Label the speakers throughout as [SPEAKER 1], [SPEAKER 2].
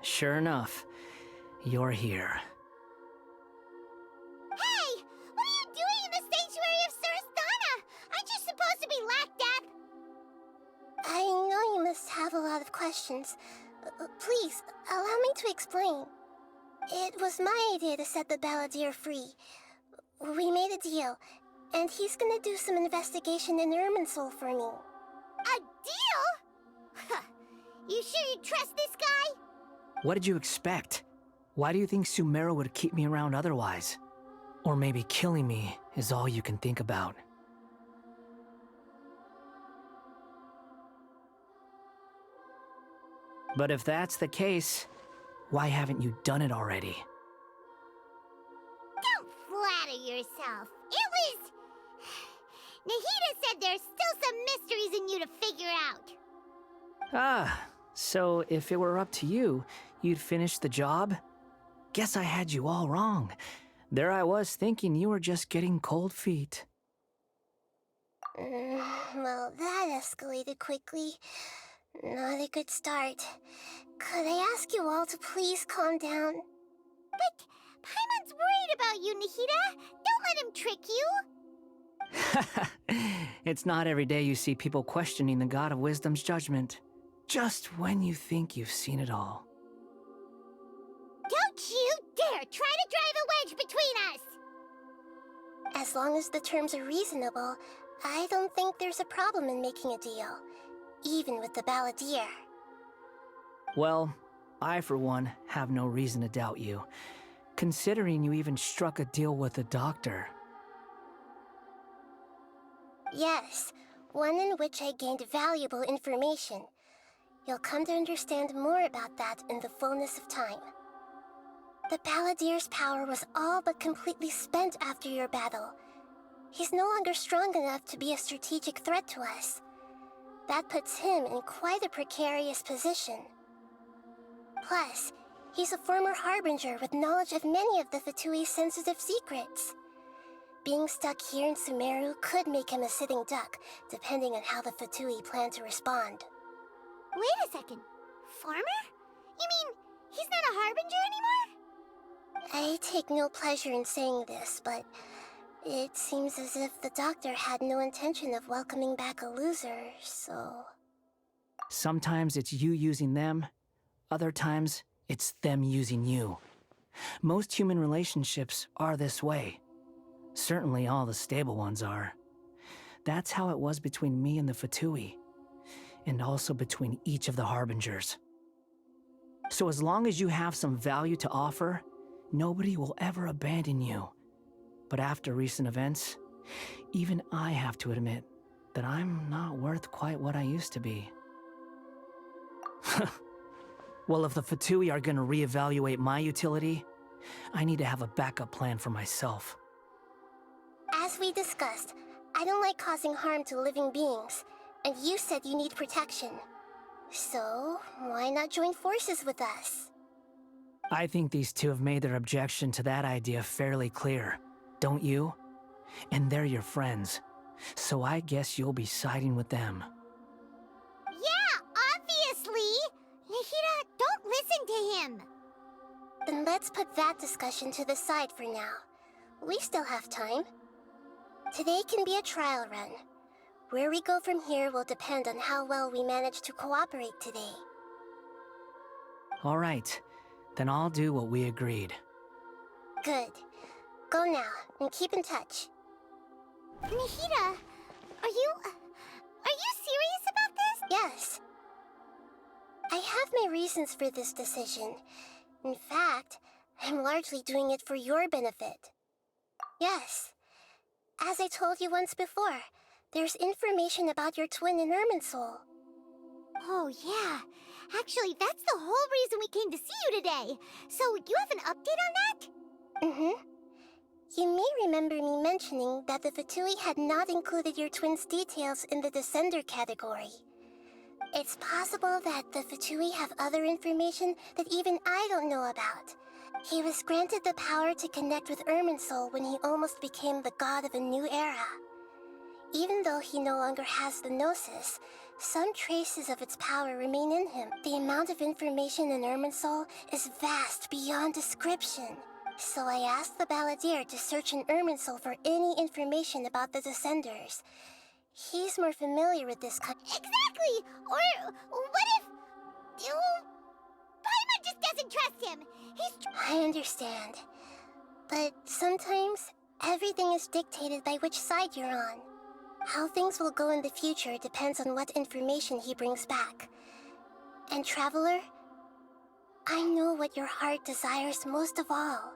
[SPEAKER 1] Sure enough, you're here.
[SPEAKER 2] Hey! What are you doing in the sanctuary of Sarasthana? Aren't you supposed to be lacked up?
[SPEAKER 3] I know you must have a lot of questions. Please, allow me to explain. It was my idea to set the balladeer free. We made a deal, and he's gonna do some investigation in Irminsul for me.
[SPEAKER 2] A deal? You sure you trust this guy?
[SPEAKER 1] What did you expect? Why do you think Sumeru would keep me around otherwise? Or maybe killing me is all you can think about. But if that's the case, why haven't you done it already?
[SPEAKER 2] Don't flatter yourself. It was... Nahida said there's still some mysteries in you to figure out.
[SPEAKER 1] Ah, so if it were up to you, you'd finish the job? Guess I had you all wrong. There I was thinking you were just getting cold feet.
[SPEAKER 3] Well, that escalated quickly. Not a good start. Could I ask you all to please calm down?
[SPEAKER 2] But Paimon's worried about you, Nahida. Don't let him trick you.
[SPEAKER 1] It's not every day you see people questioning the God of Wisdom's judgment. Just when you think you've seen it all.
[SPEAKER 2] Don't you dare try to drive a wedge between us!
[SPEAKER 3] As long as the terms are reasonable, I don't think there's a problem in making a deal. Even with the balladeer.
[SPEAKER 1] Well, I for one have no reason to doubt you, considering you even struck a deal with the doctor.
[SPEAKER 3] Yes, one in which I gained valuable information. You'll come to understand more about that in the fullness of time. The balladeer's power was all but completely spent after your battle. He's no longer strong enough to be a strategic threat to us. That puts him in quite a precarious position. Plus, he's a former harbinger with knowledge of many of the Fatui's sensitive secrets. Being stuck here in Sumeru could make him a sitting duck, depending on how the Fatui plan to respond.
[SPEAKER 2] Wait a second. Farmer? You mean he's not a harbinger anymore?
[SPEAKER 3] I take no pleasure in saying this, but it seems as if the doctor had no intention of welcoming back a loser, so...
[SPEAKER 1] Sometimes it's you using them, other times it's them using you. Most human relationships are this way. Certainly all the stable ones are. That's how it was between me and the Fatui, and also between each of the harbingers. So as long as you have some value to offer, nobody will ever abandon you. But after recent events, even I have to admit that I'm not worth quite what I used to be. Well, if the Fatui are gonna reevaluate my utility, I need to have a backup plan for myself.
[SPEAKER 3] As we discussed, I don't like causing harm to living beings, and you said you need protection. So, why not join forces with us?
[SPEAKER 1] I think these two have made their objection to that idea fairly clear, don't you? And they're your friends, so I guess you'll be siding with them.
[SPEAKER 2] Yeah, obviously! Nahida, don't listen to him!
[SPEAKER 3] Then let's put that discussion to the side for now. We still have time. Today can be a trial run. Where we go from here will depend on how well we manage to cooperate today.
[SPEAKER 1] All right, then I'll do what we agreed.
[SPEAKER 3] Good. Go now, and keep in touch.
[SPEAKER 2] Nahida, are you serious about this?
[SPEAKER 3] Yes. I have my reasons for this decision. In fact, I'm largely doing it for your benefit. Yes. As I told you once before, there's information about your twin in Irminsul.
[SPEAKER 2] Oh, yeah. Actually, that's the whole reason we came to see you today. So, you have an update on that?
[SPEAKER 3] Mm-hmm. You may remember me mentioning that the Fatui had not included your twin's details in the Descender category. It's possible that the Fatui have other information that even I don't know about. He was granted the power to connect with Irminsul when he almost became the god of a new era. Even though he no longer has the Gnosis, Some traces of its power remain in him. The amount of information in Irminsul is vast beyond description. So I asked the Balladeer to search in Irminsul for any information about the Descenders. He's more familiar with this
[SPEAKER 2] Exactly! Or what if... Paimon just doesn't trust him!
[SPEAKER 3] I understand. But sometimes, everything is dictated by which side you're on. How things will go in the future depends on what information he brings back. And Traveler, I know what your heart desires most of all.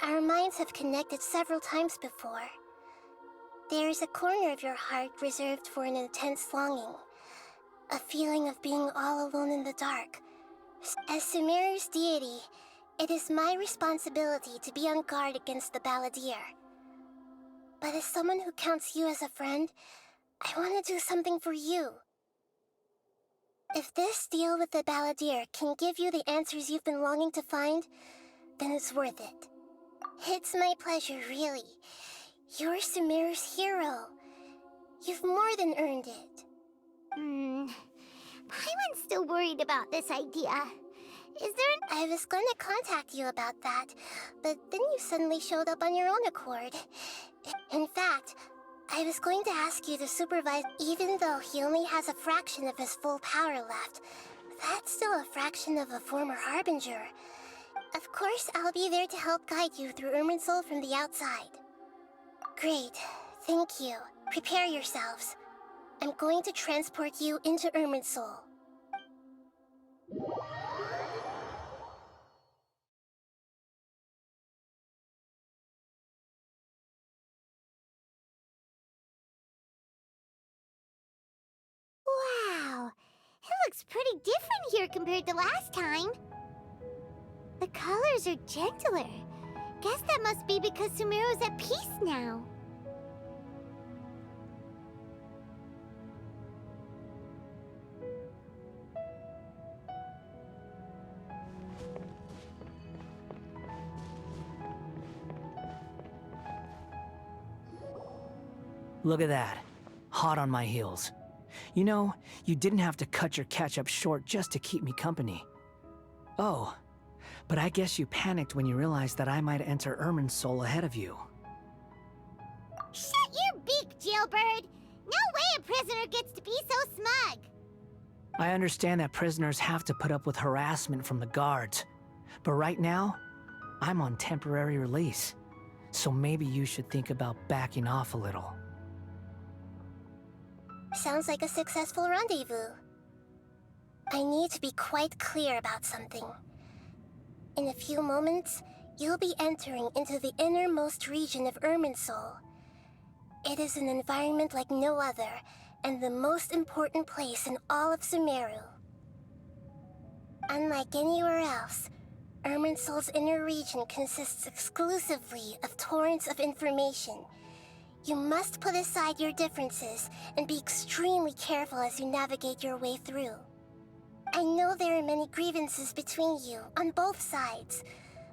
[SPEAKER 3] Our minds have connected several times before. There is a corner of your heart reserved for an intense longing. A feeling of being all alone in the dark. As Sumeru's deity, it is my responsibility to be on guard against the Balladeer. But as someone who counts you as a friend, I want to do something for you. If this deal with the Balladeer can give you the answers you've been longing to find, then it's worth it. It's my pleasure, really. You're Sumeru's hero. You've more than earned it.
[SPEAKER 2] Paimon's still worried about this idea. Is there
[SPEAKER 3] I was going to contact you about that, but then you suddenly showed up on your own accord. In fact, I was going to ask you to supervise, even though he only has a fraction of his full power left. That's still a fraction of a former Harbinger. Of course, I'll be there to help guide you through Irminsul from the outside. Great. Thank you. Prepare yourselves. I'm going to transport you into Irminsul.
[SPEAKER 2] Wow, it looks pretty different here compared to last time. The colors are gentler. Guess that must be because Sumeru's at peace now.
[SPEAKER 1] Look at that. Hot on my heels. You know, you didn't have to cut your catch-up short just to keep me company. Oh, but I guess you panicked when you realized that I might enter Irminsul ahead of you.
[SPEAKER 2] Shut your beak, jailbird! No way a prisoner gets to be so smug!
[SPEAKER 1] I understand that prisoners have to put up with harassment from the guards, but right now, I'm on temporary release, so maybe you should think about backing off a little.
[SPEAKER 3] Sounds like a successful rendezvous. I need to be quite clear about something. In a few moments, you'll be entering into the innermost region of Irminsul. It is an environment like no other, and the most important place in all of Sumeru. Unlike anywhere else, Irminsul's inner region consists exclusively of torrents of information. You must put aside your differences and be extremely careful as you navigate your way through. I know there are many grievances between you on both sides,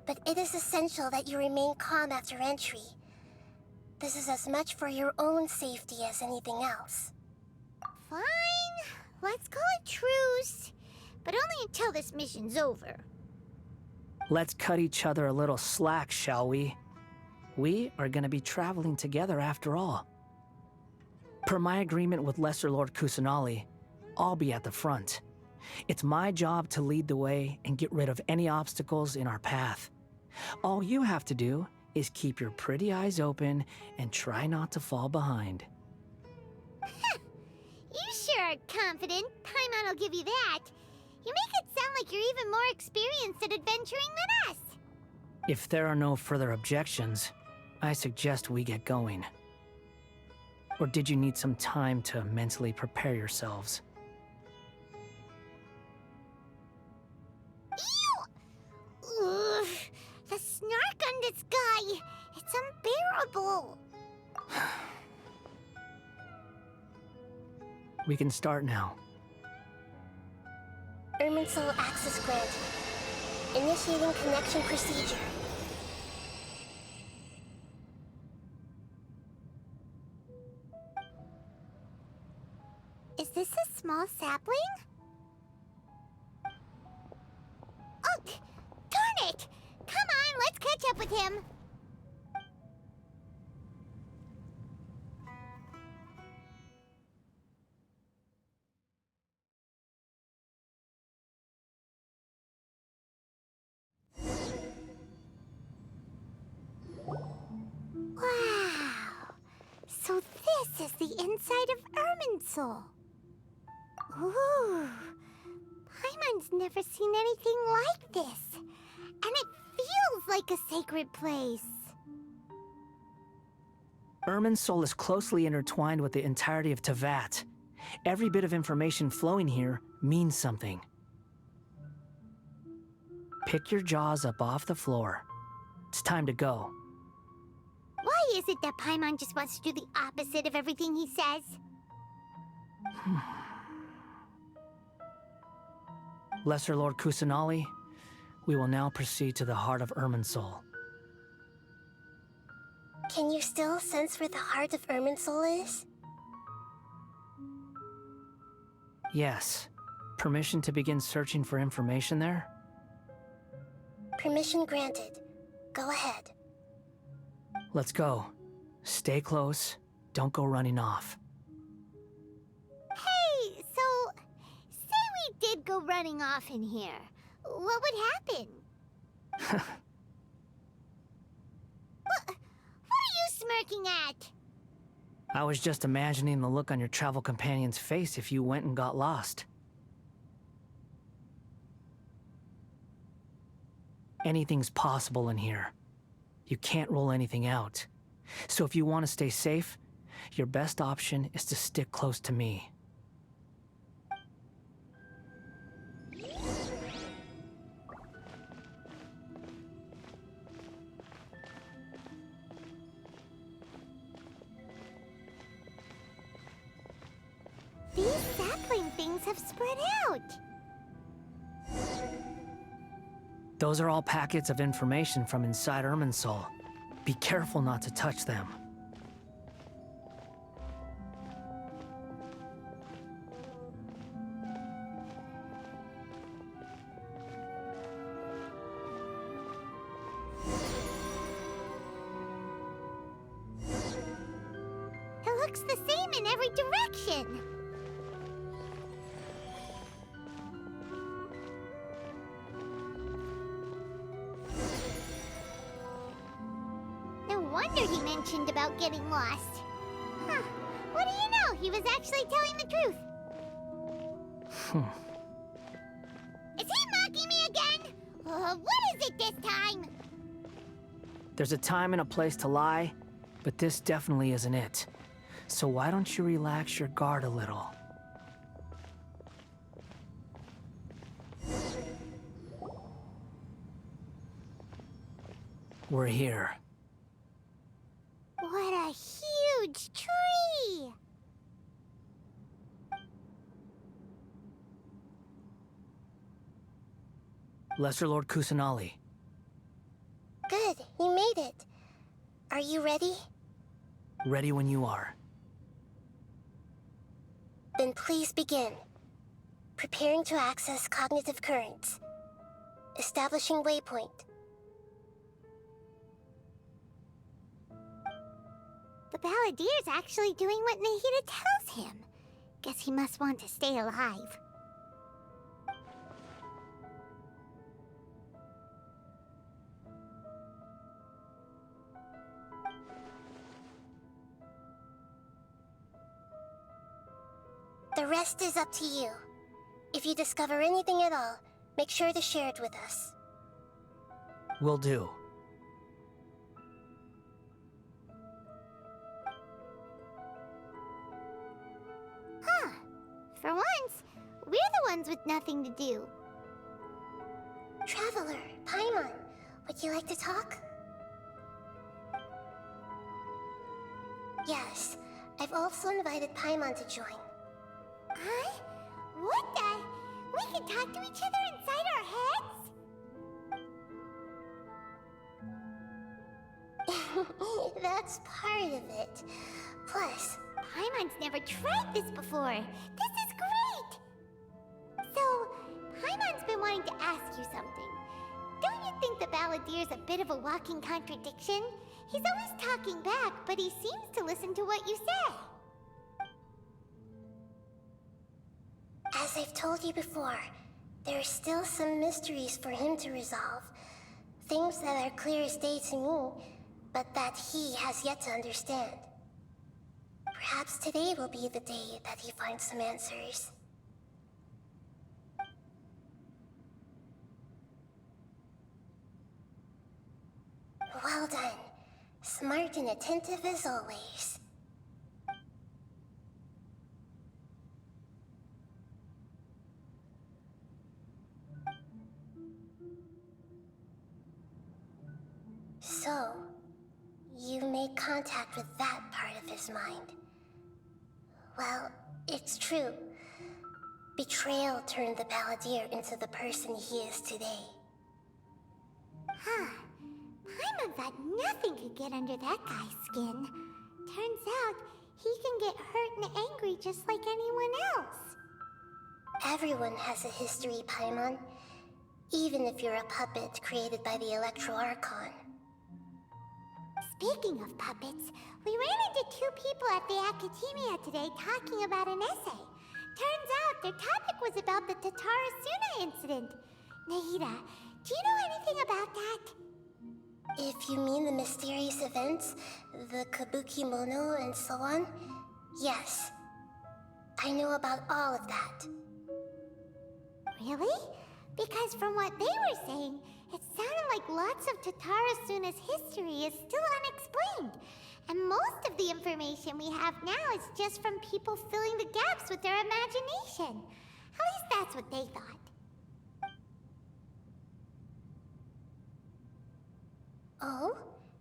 [SPEAKER 3] but it is essential that you remain calm after entry. This is as much for your own safety as anything else.
[SPEAKER 2] Fine, let's call it truce, but only until this mission's over.
[SPEAKER 1] Let's cut each other a little slack, shall we? We are going to be traveling together after all. Per my agreement with Lesser Lord Kusanali, I'll be at the front. It's my job to lead the way and get rid of any obstacles in our path. All you have to do is keep your pretty eyes open and try not to fall behind.
[SPEAKER 2] You sure are confident. Paimon will give you that. You make it sound like you're even more experienced at adventuring than us.
[SPEAKER 1] If there are no further objections, I suggest we get going. Or did you need some time to mentally prepare yourselves?
[SPEAKER 2] Ew! Ugh, the snark on this guy! It's unbearable!
[SPEAKER 1] We can start now.
[SPEAKER 3] Irminsul access granted. Initiating connection procedure.
[SPEAKER 2] Is this a small sapling? Oh, darn it! Come on, let's catch up with him. Wow! So this is the inside of Irminsul. Ooh! Paimon's never seen anything like this. And it feels like a sacred place.
[SPEAKER 1] Irminsul is closely intertwined with the entirety of Teyvat. Every bit of information flowing here means something. Pick your jaws up off the floor. It's time to go.
[SPEAKER 2] Why is it that Paimon just wants to do the opposite of everything he says?
[SPEAKER 1] Lesser Lord Kusanali, we will now proceed to the heart of Irminsul.
[SPEAKER 3] Can you still sense where the heart of Irminsul is?
[SPEAKER 1] Yes. Permission to begin searching for information there?
[SPEAKER 3] Permission granted. Go ahead.
[SPEAKER 1] Let's go. Stay close. Don't go running off.
[SPEAKER 2] Hey, so... say we did go running off in here. What would happen? What are you smirking at?
[SPEAKER 1] I was just imagining the look on your travel companion's face if you went and got lost. Anything's possible in here. You can't rule anything out. So if you want to stay safe, your best option is to stick close to me.
[SPEAKER 2] These sapling things have spread out.
[SPEAKER 1] Those are all packets of information from inside Irminsul. Be careful not to touch them.
[SPEAKER 2] It looks the same in every direction. No wonder he mentioned about getting lost. Huh. What do you know? He was actually telling the truth. Is he mocking me again? What is it this time?
[SPEAKER 1] There's a time and a place to lie, but this definitely isn't it. So why don't you relax your guard a little? We're here.
[SPEAKER 2] What a huge tree!
[SPEAKER 1] Lesser Lord Kusanali.
[SPEAKER 3] Good, you made it. Are you ready?
[SPEAKER 1] Ready when you are.
[SPEAKER 3] Then please begin. Preparing to access cognitive currents. Establishing waypoint.
[SPEAKER 2] The Balladeer's actually doing what Nahida tells him. Guess he must want to stay alive.
[SPEAKER 3] The rest is up to you. If you discover anything at all, make sure to share it with us.
[SPEAKER 1] Will do.
[SPEAKER 2] Huh. For once, we're the ones with nothing to do.
[SPEAKER 3] Traveler, Paimon, would you like to talk? Yes, I've also invited Paimon to join.
[SPEAKER 2] Huh? What the? We can talk to each other inside our heads?
[SPEAKER 3] That's part of it. Plus,
[SPEAKER 2] Paimon's never tried this before. This is great! wanting to ask you something. Don't you think the Balladeer's a bit of a walking contradiction? He's always talking back, but he seems to listen to what you say.
[SPEAKER 3] As I've told you before, there are still some mysteries for him to resolve. Things that are clear as day to me, but that he has yet to understand. Perhaps today will be the day that he finds some answers. Well done. Smart and attentive as always. So, you made contact with that part of his mind. Well, it's true. Betrayal turned the Balladeer into the person he is today.
[SPEAKER 2] Huh. Paimon thought nothing could get under that guy's skin. Turns out, he can get hurt and angry just like anyone else.
[SPEAKER 3] Everyone has a history, Paimon. Even if you're a puppet created by the Electro Archon.
[SPEAKER 2] Speaking of puppets, we ran into two people at the Academia today talking about an essay. Turns out their topic was about the Tatara incident. Nahida, do you know anything about that?
[SPEAKER 3] If you mean the mysterious events, the Kabuki Mono and so on, yes. I know about all of that.
[SPEAKER 2] Really? Because from what they were saying, it sounded like lots of Tatara history is still unexplained. And most of the information we have now is just from people filling the gaps with their imagination. At least that's what they thought.
[SPEAKER 3] Oh?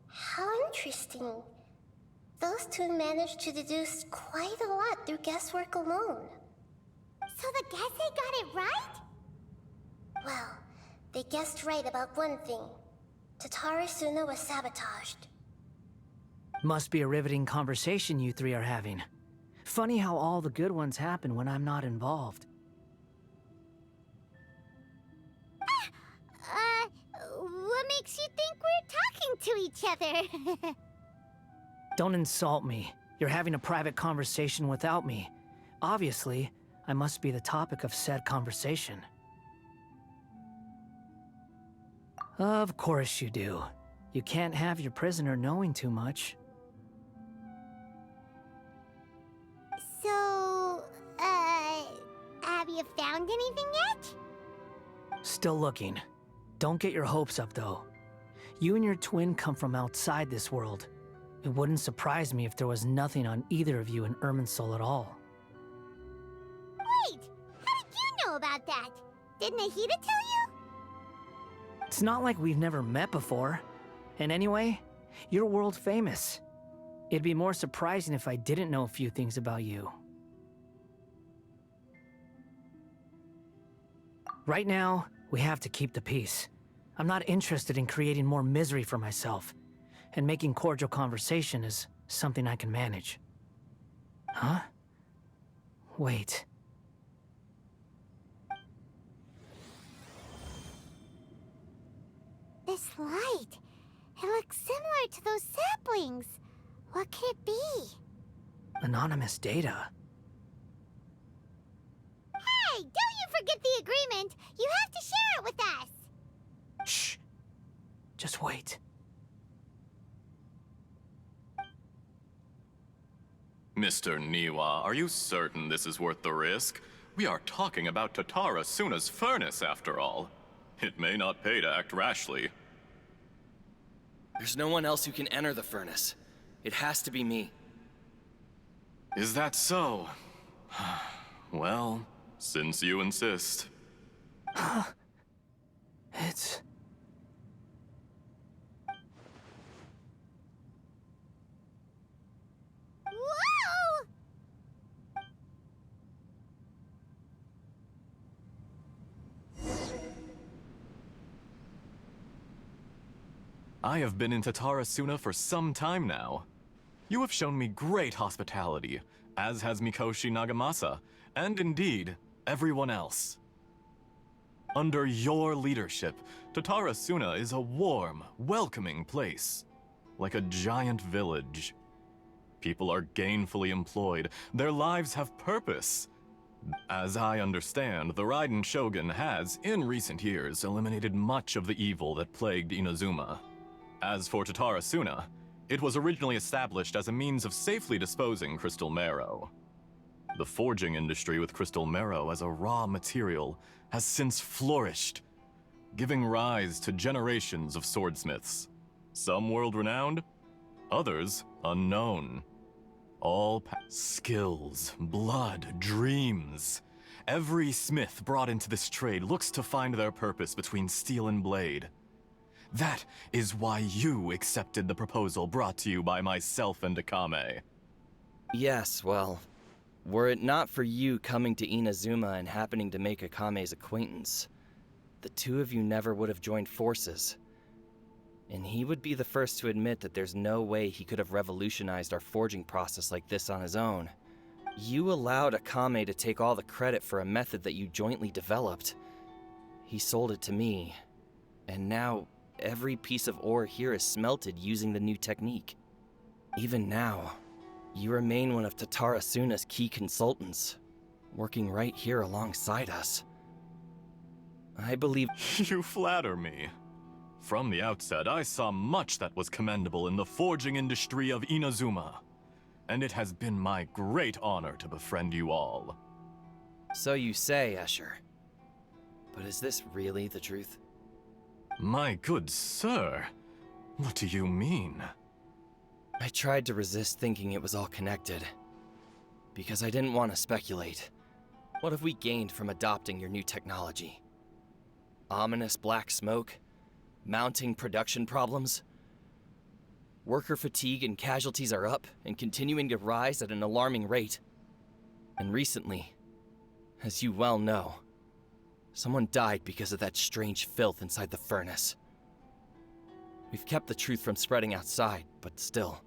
[SPEAKER 3] How interesting. Those two managed to deduce quite a lot through guesswork alone.
[SPEAKER 2] So the Gase got it right?
[SPEAKER 3] Well, they guessed right about one thing. Tatara Suna was sabotaged.
[SPEAKER 1] Must be a riveting conversation you three are having. Funny how all the good ones happen when I'm not involved.
[SPEAKER 2] What makes you think we're talking to each other?
[SPEAKER 1] Don't insult me. You're having a private conversation without me. Obviously, I must be the topic of said conversation. Of course you do. You can't have your prisoner knowing too much.
[SPEAKER 2] So, have you found anything yet?
[SPEAKER 1] Still looking. Don't get your hopes up, though. You and your twin come from outside this world. It wouldn't surprise me if there was nothing on either of you in Irminsul at all.
[SPEAKER 2] Wait! How did you know about that? Did Nahida tell you?
[SPEAKER 1] It's not like we've never met before. And anyway, you're world famous. It'd be more surprising if I didn't know a few things about you. Right now, we have to keep the peace. I'm not interested in creating more misery for myself. And making cordial conversation is something I can manage. Huh? Wait.
[SPEAKER 2] This light. It looks similar to those saplings. What could it be?
[SPEAKER 1] Anonymous data.
[SPEAKER 2] Hey, don't you forget the agreement! You have to share it with us!
[SPEAKER 1] Shh. Just wait.
[SPEAKER 4] Mr. Niwa, are you certain this is worth the risk? We are talking about Tatara Suna's furnace, after all. It may not pay to act rashly.
[SPEAKER 5] There's no one else who can enter the furnace. It has to be me.
[SPEAKER 4] Is that so? Well, since you insist.
[SPEAKER 1] It's...
[SPEAKER 2] Whoa!
[SPEAKER 4] I have been in Tatara Suna for some time now. You have shown me great hospitality, as has Mikoshi Nagamasa, and indeed, everyone else. Under your leadership, Tatara Suna is a warm, welcoming place. Like a giant village. People are gainfully employed. Their lives have purpose. As I understand, the Raiden Shogun has, in recent years, eliminated much of the evil that plagued Inazuma. As for Tatara Suna, it was originally established as a means of safely disposing crystal marrow. The forging industry with crystal marrow as a raw material has since flourished, giving rise to generations of swordsmiths. Some world-renowned, others unknown. All skills, blood, dreams. Every smith brought into this trade looks to find their purpose between steel and blade. That is why you accepted the proposal brought to you by myself and Akame.
[SPEAKER 5] Yes, well, were it not for you coming to Inazuma and happening to make Akame's acquaintance, the two of you never would have joined forces. And he would be the first to admit that there's no way he could have revolutionized our forging process like this on his own. You allowed Akame to take all the credit for a method that you jointly developed. He sold it to me, and now every piece of ore here is smelted using the new technique. Even now, you remain one of Tatara Suna's key consultants, working right here alongside us. I believe—
[SPEAKER 4] You flatter me. From the outset, I saw much that was commendable in the forging industry of Inazuma, and it has been my great honor to befriend you all.
[SPEAKER 5] So you say, Escher. But is this really the truth?
[SPEAKER 4] My good sir, what do you mean?
[SPEAKER 5] I tried to resist thinking it was all connected, because I didn't want to speculate. What have we gained from adopting your new technology? Ominous black smoke? Mounting production problems? Worker fatigue and casualties are up and continuing to rise at an alarming rate. And recently, as you well know, someone died because of that strange filth inside the furnace. We've kept the truth from spreading outside, but still,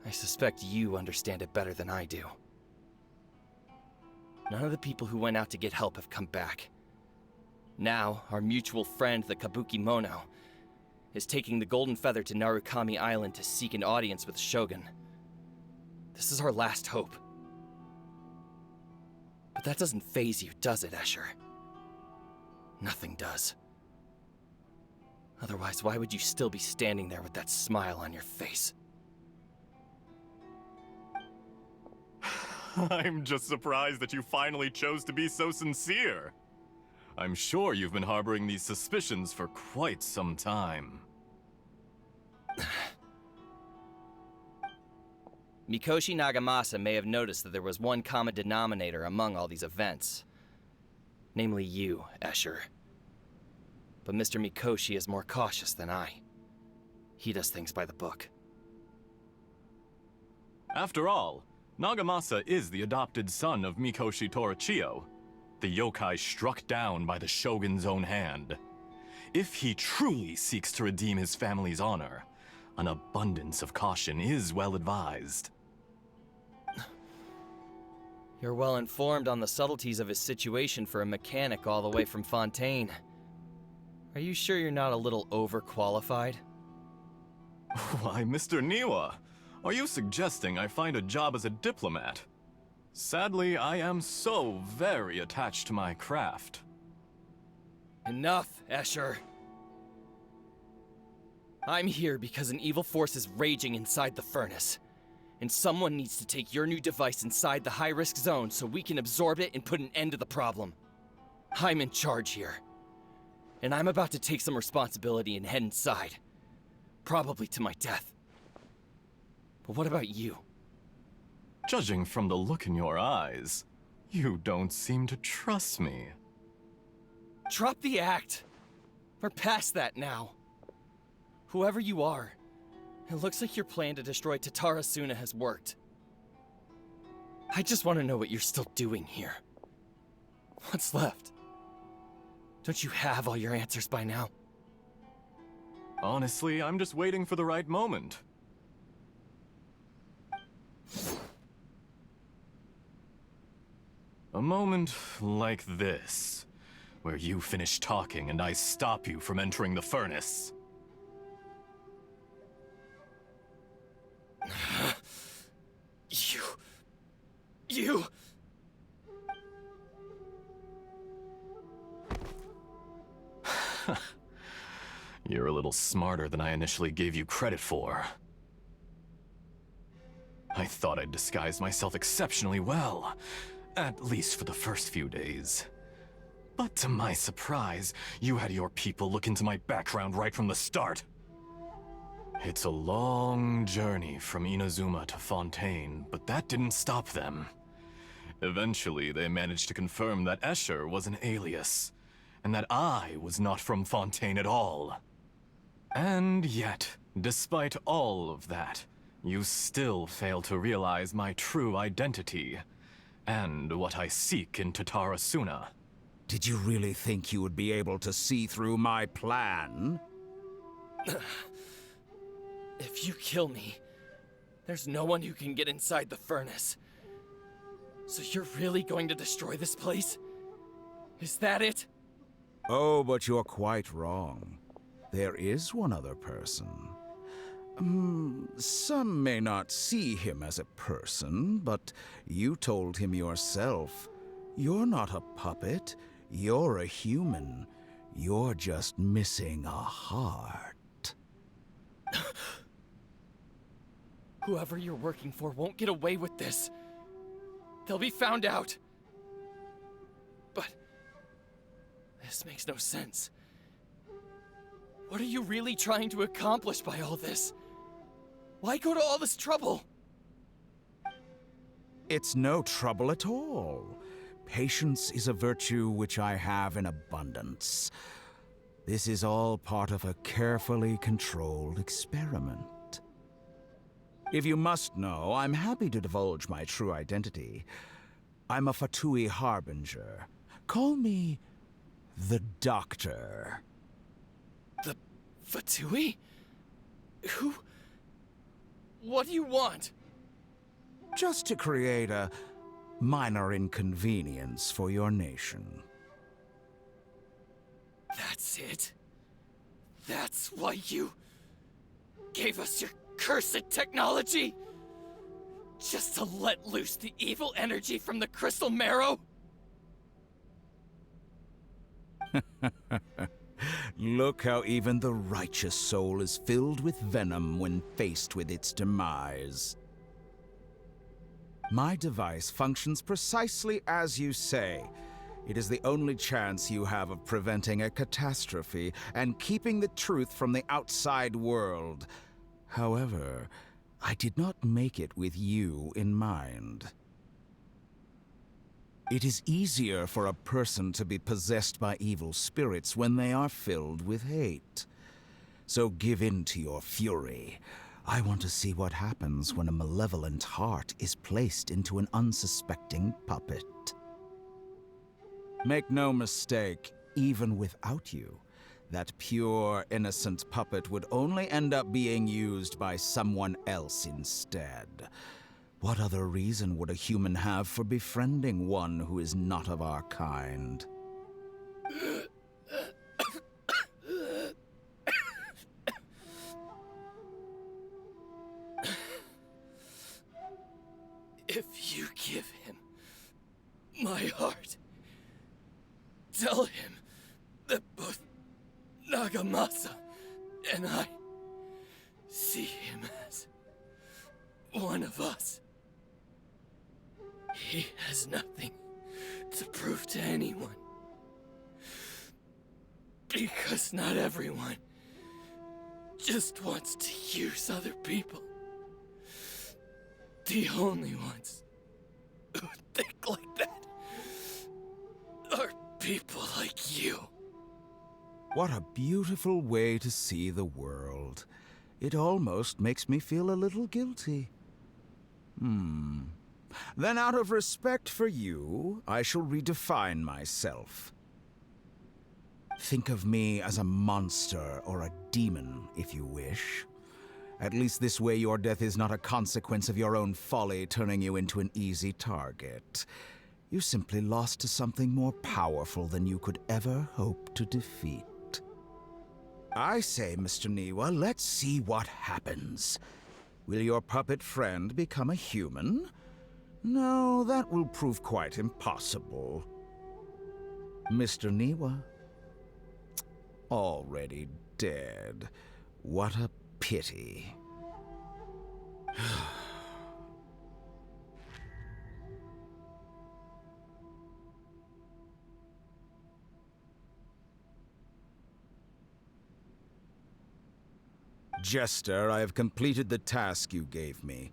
[SPEAKER 5] I suspect you understand it better than I do. None of the people who went out to get help have come back. Now, our mutual friend, the Kabuki Mono, is taking the Golden Feather to Narukami Island to seek an audience with the Shogun. This is our last hope. But that doesn't faze you, does it, Escher? Nothing does. Otherwise, why would you still be standing there with that smile on your face?
[SPEAKER 4] I'm just surprised that you finally chose to be so sincere. I'm sure you've been harboring these suspicions for quite some time.
[SPEAKER 5] Mikoshi Nagamasa may have noticed that there was one common denominator among all these events. Namely you, Escher. But Mr. Mikoshi is more cautious than I. He does things by the book.
[SPEAKER 4] After all, Nagamasa is the adopted son of Mikoshi Torichio, the yokai struck down by the Shogun's own hand. If he truly seeks to redeem his family's honor, an abundance of caution is well advised.
[SPEAKER 5] You're well informed on the subtleties of his situation for a mechanic all the way from Fontaine. Are you sure you're not a little overqualified?
[SPEAKER 4] Why, Mr. Niwa, are you suggesting I find a job as a diplomat? Sadly, I am so very attached to my craft.
[SPEAKER 5] Enough, Escher. I'm here because an evil force is raging inside the furnace. And someone needs to take your new device inside the high-risk zone so we can absorb it and put an end to the problem. I'm in charge here. And I'm about to take some responsibility and head inside. Probably to my death. But what about you?
[SPEAKER 4] Judging from the look in your eyes, you don't seem to trust me.
[SPEAKER 5] Drop the act! We're past that now. Whoever you are, it looks like your plan to destroy Tatara Suna has worked. I just want to know what you're still doing here. What's left? Don't you have all your answers by now?
[SPEAKER 4] Honestly, I'm just waiting for the right moment. A moment like this. where you finish talking and I stop you from entering the furnace.
[SPEAKER 5] You...
[SPEAKER 4] You're a little smarter than I initially gave you credit for. I thought I'd disguised myself exceptionally well, at least for the first few days. But to my surprise, you had your people look into my background right from the start. It's a long journey from Inazuma to Fontaine, but that didn't stop them. Eventually, they managed to confirm that Escher was an alias, and that I was not from Fontaine at all. And yet, despite all of that, you still fail to realize my true identity, and what I seek in Tatara.
[SPEAKER 6] Did you really think you would be able to see through my plan?
[SPEAKER 5] If you kill me, there's no one who can get inside the furnace. So you're really going to destroy this place? Is that it?
[SPEAKER 6] Oh, but you're quite wrong. There is one other person. Some may not see him as a person, but you told him yourself. You're not a puppet. You're a human. You're just missing a heart.
[SPEAKER 5] Whoever you're working for won't get away with this. They'll be found out. But this makes no sense. What are you really trying to accomplish by all this? Why go to all this trouble?
[SPEAKER 6] It's no trouble at all. Patience is a virtue which I have in abundance. This is all part of a carefully controlled experiment. If you must know, I'm happy to divulge my true identity. I'm a Fatui Harbinger. Call me the Doctor.
[SPEAKER 5] The Fatui? Who? What do you want?
[SPEAKER 6] Just to create a minor inconvenience for your nation.
[SPEAKER 5] That's it? That's why you gave us your cursed technology? Just to let loose the evil energy from the crystal marrow?
[SPEAKER 6] Look how even the righteous soul is filled with venom when faced with its demise. My device functions precisely as you say. It is the only chance you have of preventing a catastrophe and keeping the truth from the outside world. However, I did not make it with you in mind. It is easier for a person to be possessed by evil spirits when they are filled with hate. So give in to your fury. I want to see what happens when a malevolent heart is placed into an unsuspecting puppet. Make no mistake, even without you, that pure, innocent puppet would only end up being used by someone else instead. What other reason would a human have for befriending one who is not of our kind?
[SPEAKER 5] If you give him my heart, tell him that both Nagamasa and I see him as one of us. He has nothing to prove to anyone. Because not everyone just wants to use other people. The only ones who think like that are people like you.
[SPEAKER 6] What a beautiful way to see the world. It almost makes me feel a little guilty. Then out of respect for you, I shall redefine myself. Think of me as a monster or a demon, if you wish. At least this way your death is not a consequence of your own folly turning you into an easy target. You simply lost to something more powerful than you could ever hope to defeat. I say, Mr. Niwa, let's see what happens. Will your puppet friend become a human? No, that will prove quite impossible. Mr. Niwa? Already dead. What a pity. Jester, I have completed the task you gave me,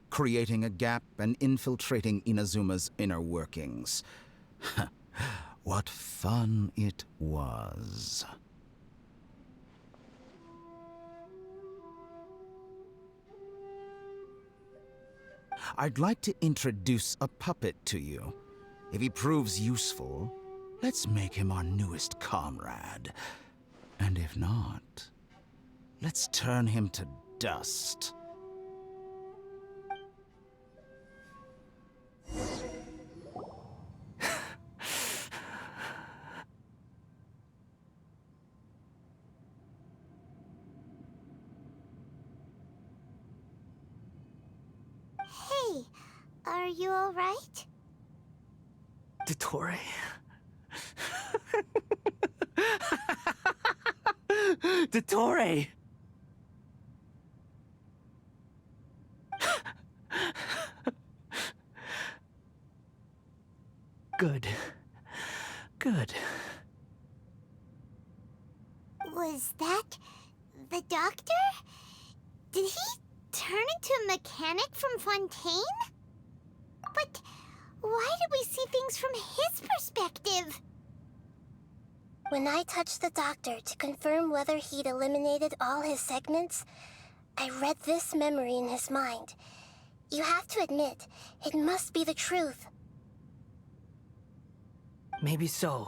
[SPEAKER 6] creating a gap and infiltrating Inazuma's inner workings. What fun it was. I'd like to introduce a puppet to you. If he proves useful, let's make him our newest comrade. And if not, let's turn him to dust.
[SPEAKER 2] Hey, are you alright?
[SPEAKER 1] Dottore. Dottore! Good. Good.
[SPEAKER 2] Was that the doctor? Did he turn into a mechanic from Fontaine? But why did we see things from his perspective?
[SPEAKER 3] When I touched the doctor to confirm whether he'd eliminated all his segments, I read this memory in his mind. You have to admit, it must be the truth.
[SPEAKER 1] Maybe so,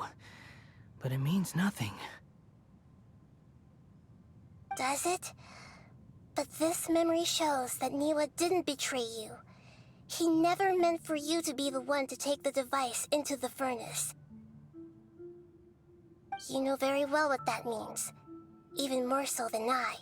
[SPEAKER 1] but it means nothing.
[SPEAKER 3] Does it? But this memory shows that Niwa didn't betray you. He never meant for you to be the one to take the device into the furnace. You know very well what that means, even more so than I.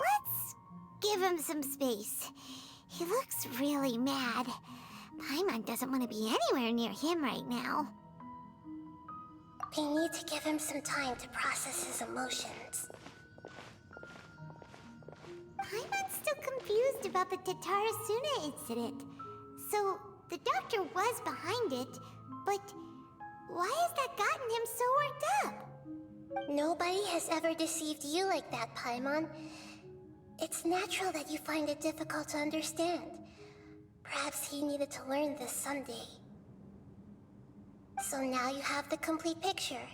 [SPEAKER 2] Let's give him some space. He looks really mad. Paimon doesn't want to be anywhere near him right now.
[SPEAKER 3] We need to give him some time to process his emotions.
[SPEAKER 2] Paimon's still confused about the Tatarasuna incident. So, the doctor was behind it, but why has that gotten him so worked up?
[SPEAKER 3] Nobody has ever deceived you like that, Paimon. It's natural that you find it difficult to understand. Perhaps he needed to learn this someday. So now you have the complete picture.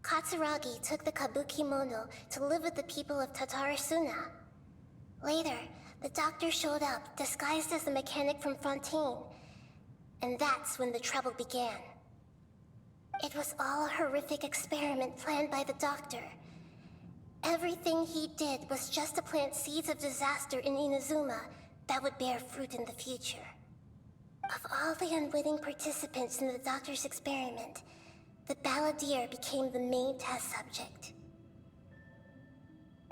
[SPEAKER 3] Katsuragi took the Kabuki Mono to live with the people of Tatarasuna. Later, the doctor showed up, disguised as a mechanic from Fontaine. And that's when the trouble began. It was all a horrific experiment planned by the doctor. Everything he did was just to plant seeds of disaster in Inazuma that would bear fruit in the future. Of all the unwitting participants in the doctor's experiment, the balladeer became the main test subject.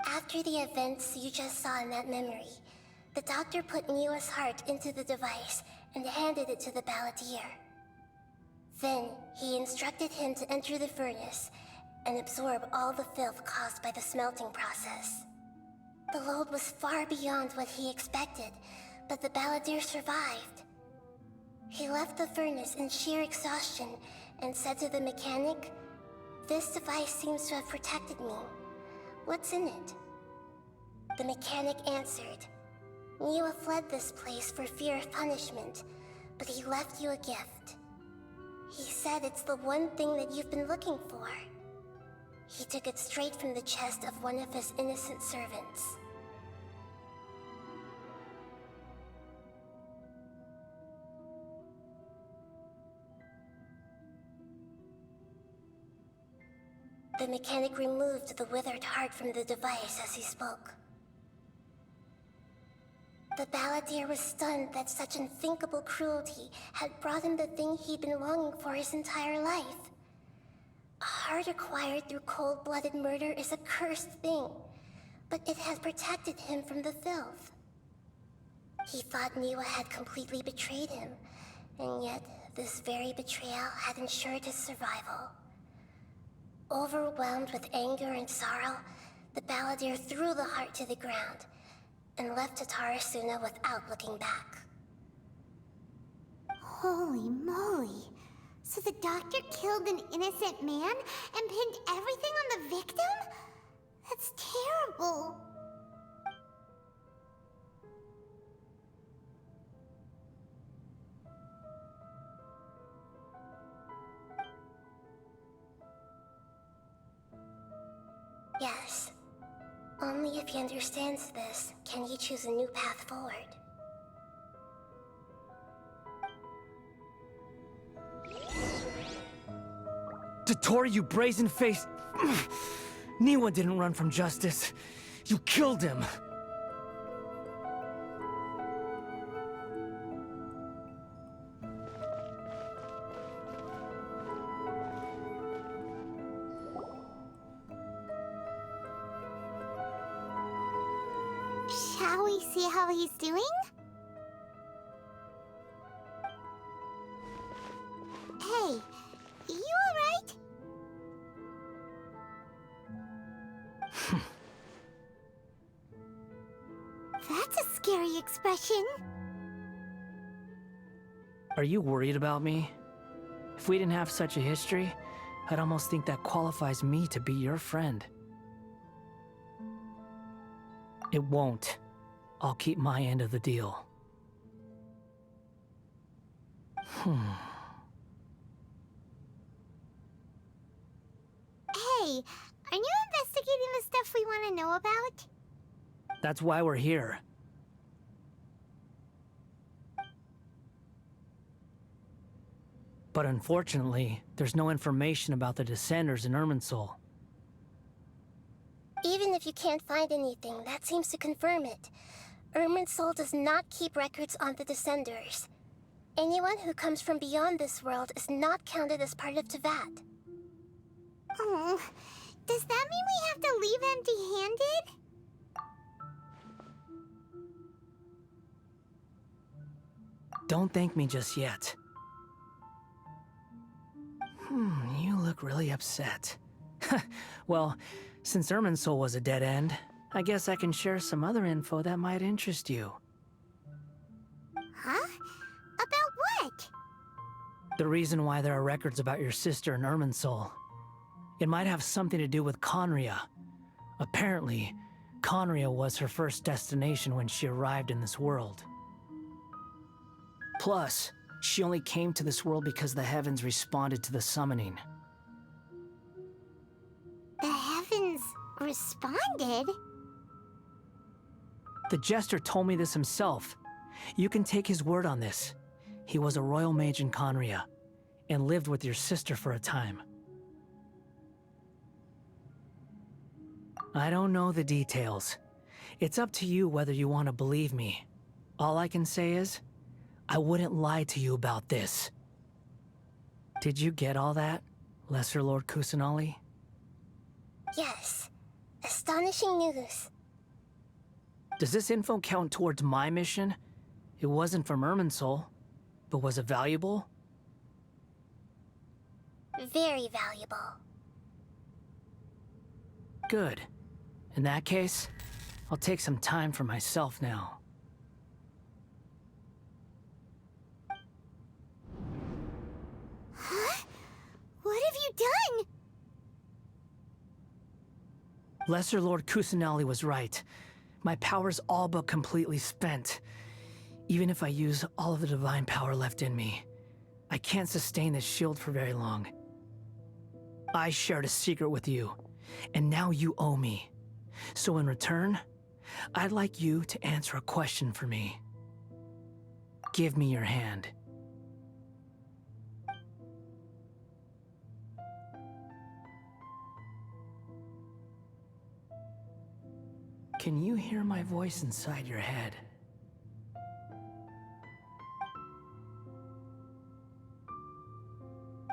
[SPEAKER 3] After the events you just saw in that memory, the doctor put Niwa's heart into the device and handed it to the balladeer. Then, he instructed him to enter the furnace and absorb all the filth caused by the smelting process. The load was far beyond what he expected, but the balladeer survived. He left the furnace in sheer exhaustion and said to the mechanic, "This device seems to have protected me. What's in it?" The mechanic answered, "Niwa fled this place for fear of punishment, but he left you a gift. He said it's the one thing that you've been looking for." He took it straight from the chest of one of his innocent servants. the mechanic removed the withered heart from the device as he spoke. The balladeer was stunned that such unthinkable cruelty had brought him the thing he'd been longing for his entire life. A heart acquired through cold-blooded murder is a cursed thing, but it had protected him from the filth. He thought Niwa had completely betrayed him, and yet this very betrayal had ensured his survival. Overwhelmed with anger and sorrow, the balladeer threw the heart to the ground and left Tatara without looking back.
[SPEAKER 2] Holy moly. So the doctor killed an innocent man and pinned everything on the victim? That's terrible.
[SPEAKER 3] Yes. Only if he understands this can he choose a new path forward.
[SPEAKER 1] Dottore, you brazen-faced... Niwa didn't run from justice. You killed him.
[SPEAKER 2] Shall we see how he's doing? Hey, you alright? That's a scary expression.
[SPEAKER 1] Are you worried about me? If we didn't have such a history, I'd almost think that qualifies me to be your friend. It won't. I'll keep my end of the deal.
[SPEAKER 2] Hey, are you investigating the stuff we want to know about?
[SPEAKER 1] That's why we're here. But unfortunately, there's no information about the Descenders in Irminsul.
[SPEAKER 3] Even if you can't find anything, that seems to confirm it. Irminsul does not keep records on the Descenders. Anyone who comes from beyond this world is not counted as part of Teyvat.
[SPEAKER 2] Oh, does that mean we have to leave empty-handed?
[SPEAKER 1] Don't thank me just yet. You look really upset. Well, since Irminsul was a dead end, I guess I can share some other info that might interest you.
[SPEAKER 2] Huh? About what?
[SPEAKER 1] The reason why there are records about your sister in Irminsul. It might have something to do with Conria. Apparently, Conria was her first destination when she arrived in this world. Plus, she only came to this world because the heavens responded to the summoning.
[SPEAKER 2] The heavens responded?
[SPEAKER 1] The Jester told me this himself. You can take his word on this. He was a royal mage in Conria, and lived with your sister for a time. I don't know the details. It's up to you whether you want to believe me. All I can say is, I wouldn't lie to you about this. Did you get all that, Lesser Lord Kusanali?
[SPEAKER 3] Yes. Astonishing news.
[SPEAKER 1] Does this info count towards my mission? It wasn't from Irminsul, but was it valuable?
[SPEAKER 3] Very valuable.
[SPEAKER 1] Good. In that case, I'll take some time for myself now.
[SPEAKER 2] Huh? What have you done?
[SPEAKER 1] Lesser Lord Kusanali was right. My power's all but completely spent. Even if I use all of the divine power left in me, I can't sustain this shield for very long. I shared a secret with you, and now you owe me. So in return, I'd like you to answer a question for me. Give me your hand. hear my voice inside your head.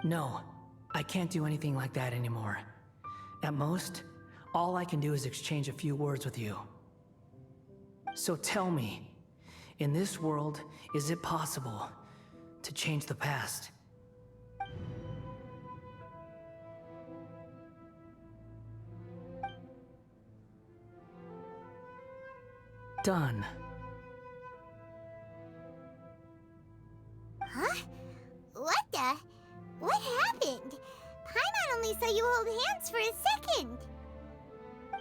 [SPEAKER 1] No, I can't do anything like that anymore. At most, all I can do is exchange a few words with you. So tell me, in this world, is it possible to change the past? Done.
[SPEAKER 2] Huh? What the? What happened? Paimon only saw you hold hands for a second.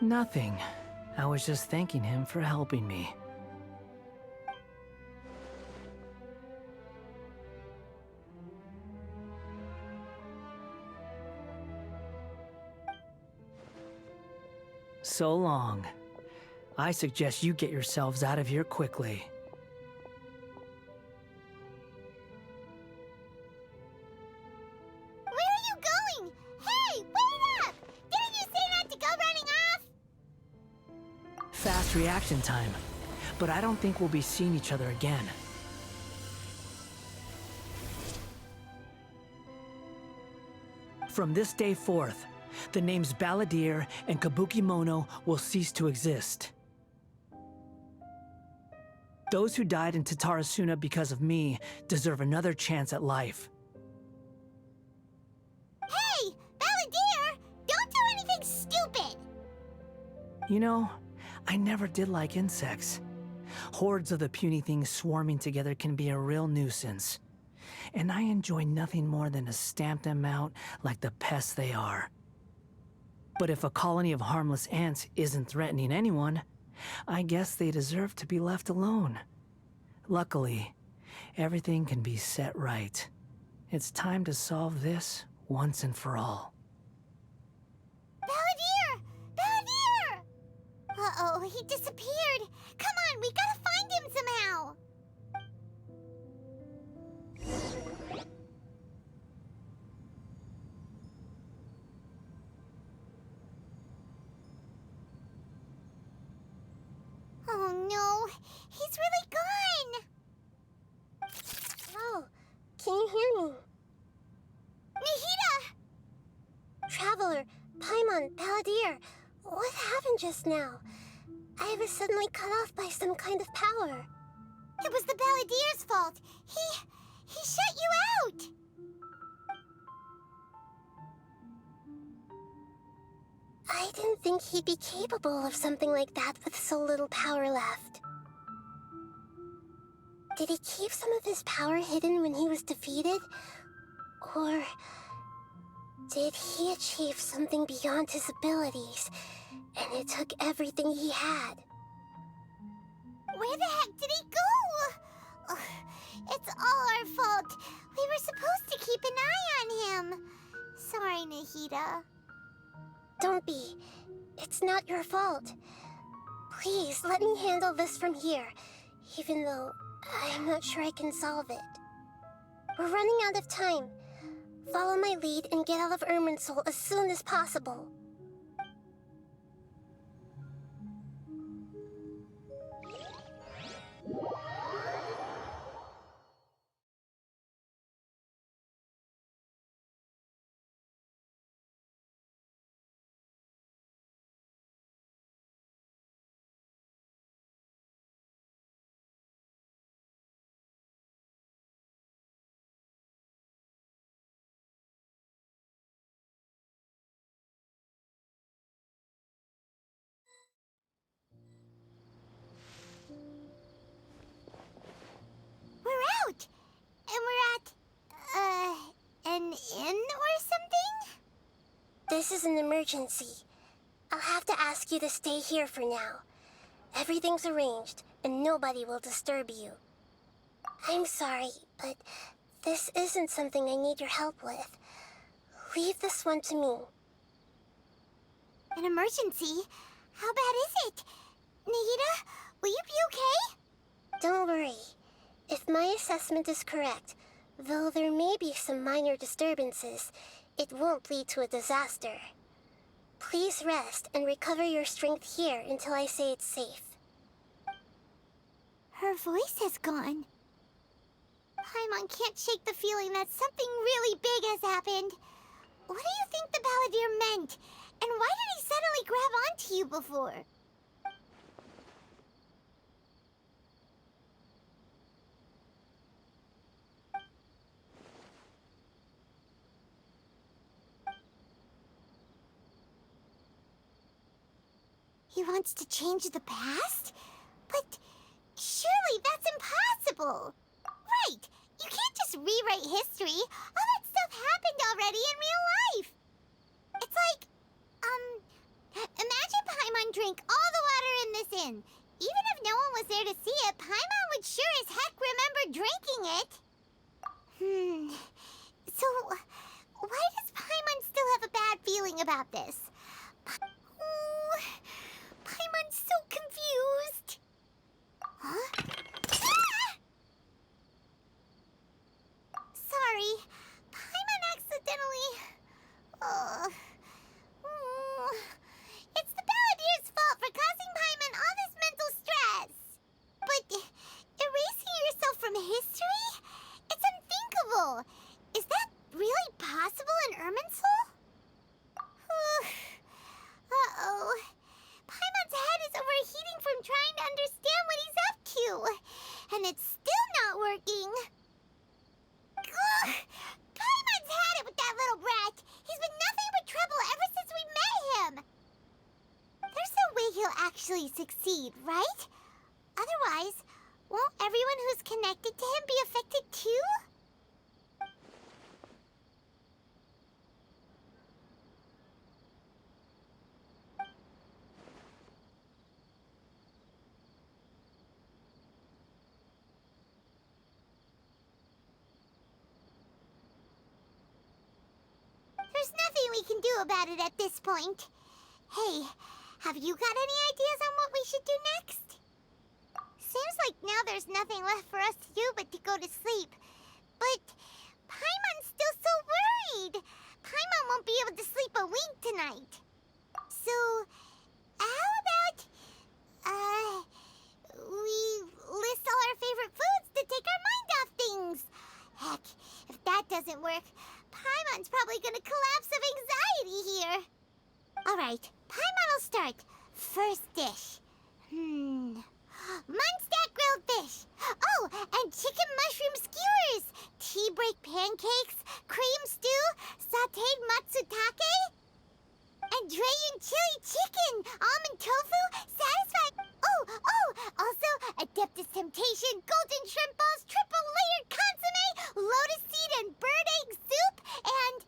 [SPEAKER 1] Nothing. I was just thanking him for helping me. So long. I suggest you get yourselves out of here quickly.
[SPEAKER 2] Where are you going? Hey, wait up! Didn't you say not to go running off?
[SPEAKER 1] Fast reaction time. But I don't think we'll be seeing each other again. From this day forth, the names Balladeer and Kabukimono will cease to exist. Those who died in Tatarasuna because of me deserve another chance at life.
[SPEAKER 2] Hey, Balladeer! Don't do anything stupid!
[SPEAKER 1] You know, I never did like insects. Hordes of the puny things swarming together can be a real nuisance. And I enjoy nothing more than to stamp them out like the pests they are. But if a colony of harmless ants isn't threatening anyone, I guess they deserve to be left alone. Luckily, everything can be set right. It's time to solve this once and for all.
[SPEAKER 2] Balladeer! Balladeer! Uh-oh, he disappeared. Come on, we gotta find him somehow. Oh no, he's really gone!
[SPEAKER 3] Oh, can you hear me?
[SPEAKER 2] Nahida!
[SPEAKER 3] Traveler, Paimon, Balladeer, what happened just now? I was suddenly cut off by some kind of power.
[SPEAKER 2] It was the Balladeer's fault. He shut you out!
[SPEAKER 3] I didn't think he'd be capable of something like that with so little power left. Did he keep some of his power hidden when he was defeated? Or did he achieve something beyond his abilities, and it took everything he had?
[SPEAKER 2] Where the heck did he go? Ugh, it's all our fault. We were supposed to keep an eye on him. Sorry, Nahida.
[SPEAKER 3] Don't be. It's not your fault. Please, let me handle this from here, even though I'm not sure I can solve it. We're running out of time. Follow my lead and get out of Irminsul as soon as possible.
[SPEAKER 2] We're out! And we're at, an inn or something?
[SPEAKER 3] This is an emergency. I'll have to ask you to stay here for now. Everything's arranged, and nobody will disturb you. I'm sorry, but this isn't something I need your help with. Leave this one to me.
[SPEAKER 2] An emergency? How bad is it? Nahida, will you be okay?
[SPEAKER 3] Don't worry. If my assessment is correct, though there may be some minor disturbances, it won't lead to a disaster. Please rest and recover your strength here until I say it's safe.
[SPEAKER 2] Her voice has gone. Paimon can't shake the feeling that something really big has happened. What do you think the Balladeer meant? And why did he suddenly grab onto you before? He wants to change the past? But surely that's impossible! Right! You can't just rewrite history! All that stuff happened already in real life! It's like, imagine Paimon drank all the water in this inn. Even if no one was there to see it, Paimon would sure as heck remember drinking it. So, why does Paimon still have a bad feeling about this? Paimon's so confused. Huh? Ah! Sorry, Paimon accidentally... It's the Balladeer's fault for causing Paimon all this mental stress. But erasing yourself from history? It's unthinkable. Is that really possible in Irminsul? Uh-oh. Paimon's head is overheating from trying to understand what he's up to. And it's still not working. Ugh! Paimon's had it with that little brat. He's been nothing but trouble ever since we met him. There's no way he'll actually succeed, right? Otherwise, won't everyone who's connected to him be affected too? There's nothing we can do about it at this point. Hey, have you got any ideas on what we should do next? Seems like now there's nothing left for us to do but to go to sleep. But Paimon's still so worried. Paimon won't be able to sleep a wink tonight. So, how about, we list all our favorite foods to take our mind off things? Heck, if that doesn't work, Paimon's probably gonna collapse of anxiety here. Alright, Paimon will start. First dish. Munstack grilled fish. Oh, and chicken mushroom skewers. Tea break pancakes. Cream stew. Sauteed matsutake. And Dragon chili chicken. Almond tofu. Satisfied. Also, Adeptus Temptation. Golden shrimp balls. Triple layered consomme. Lotus seed and bird egg soup. And...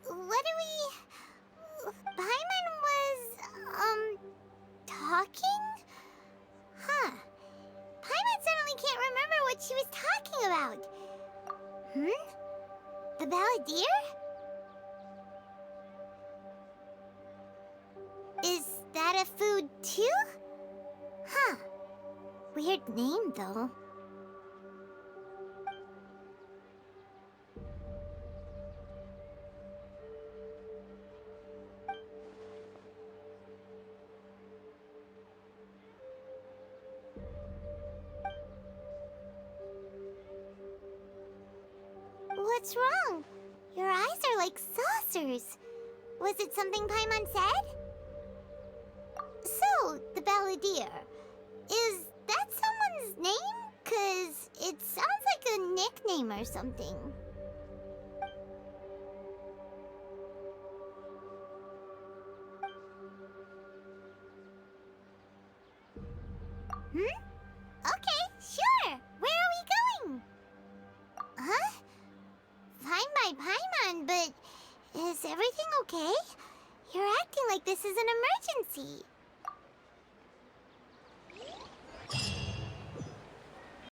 [SPEAKER 2] What do we... Paimon was, talking? Huh. Paimon suddenly can't remember what she was talking about. The Balladeer? Is that a food too? Huh. Weird name, though. What's wrong? Your eyes are like saucers. Was it something Paimon said? So, the Balladeer. Is that someone's name? 'Cause it sounds like a nickname or something. Okay, sure. Where are we going? Huh? Fine by Paimon, but is everything okay? You're acting like this is an emergency.